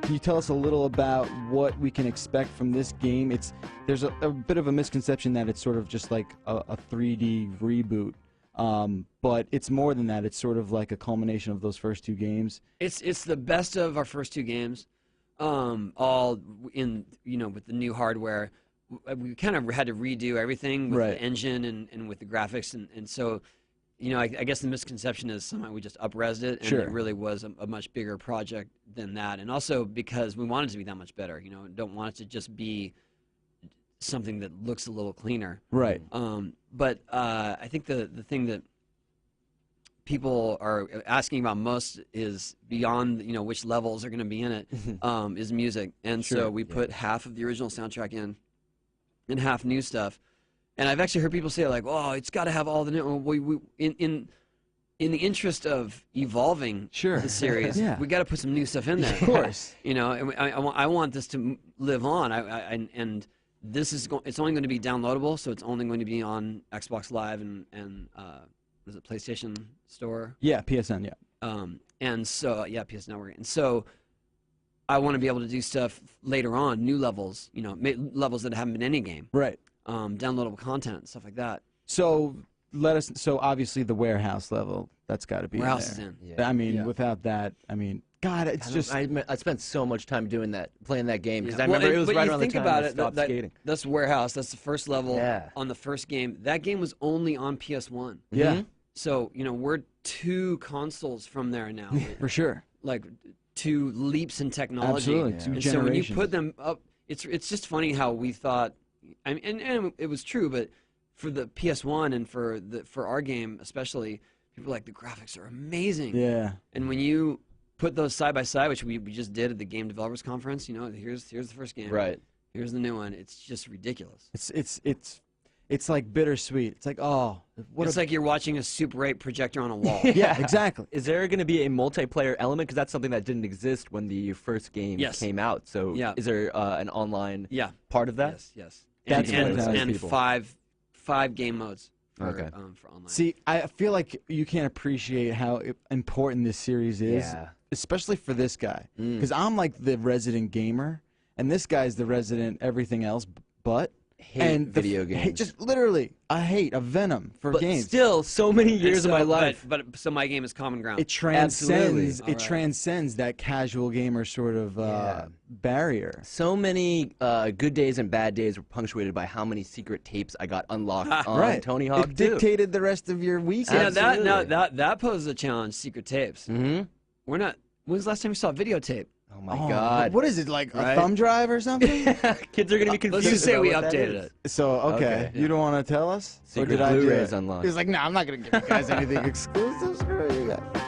can you tell us a little about what we can expect from this game? There's a bit of a misconception that it's sort of just like a 3D reboot. But it's more than that. It's sort of like a culmination of those first 2 games. It's the best of our first 2 games, all in with the new hardware. We kind of had to redo everything with the engine and with the graphics, and so I guess the misconception is somehow we just up-resed it, and it really was a much bigger project than that, and also because we wanted it to be that much better. Don't want it to just be something that looks a little cleaner. Right. But I think the thing that people are asking about most is beyond which levels are going to be in it, is music, and so we put half of the original soundtrack in, and half new stuff. And I've actually heard people say like, "Oh, it's got to have all the new." In the interest of evolving the series, we got to put some new stuff in there. Of course. And I want this to live on. And this is it's only going to be downloadable, so it's only going to be on Xbox Live and was it PlayStation Store? Yeah, PSN. Yeah. And so PS Network. And so I want to be able to do stuff later on, new levels, levels that haven't been in any game. Right. Downloadable content, stuff like that. So so obviously the warehouse level, that's got to be Warehouse in there. is in. Yeah. I mean, without that, God, it's just. I spent so much time doing that, playing that game, because I Well, remember it was but right you around the think time about I it, stopped skating. that's Warehouse. That's the first level Yeah. on the first game. That game was only on PS1. Yeah. So we're 2 consoles from there now. For sure. Like 2 leaps in technology. Absolutely. And 2 generations. so when you put them up, it's just funny how we thought, and it was true, but for the PS1 and for our game especially, people were like, the graphics are amazing. Yeah. And when you put those side by side, which we just did at the Game Developers Conference, here's the first game. Right. Here's the new one. It's just ridiculous. It's like bittersweet. It's like, oh, It's like you're watching a Super 8 projector on a wall. Yeah, exactly. Is there going to be a multiplayer element? Because that's something that didn't exist when the first game came out. So is there an online part of that? Yes. That's And people. five game modes for online. See, I feel like you can't appreciate how important this series is, especially for this guy. Because I'm like the resident gamer, and this guy's the resident everything else but. Video games. Just literally a venom for But games. still, so many years of my life. But so my game is common ground. It transcends. Absolutely. It transcends that casual gamer sort of barrier. So many good days and bad days were punctuated by how many secret tapes I got unlocked on Tony Hawk It 2. dictated the rest of your weekend. Yeah, that poses a challenge. Secret tapes. We're not. When's the last time you saw videotape? Oh my God! What is it, like a thumb drive or something? Kids are gonna be confused. Let's just say about we what that updated is. it. So okay, you don't want to tell us? Secret or did I do Blu-rays it? unlocked. He was like, "No, I'm not gonna give you guys anything exclusive. Screw you guys."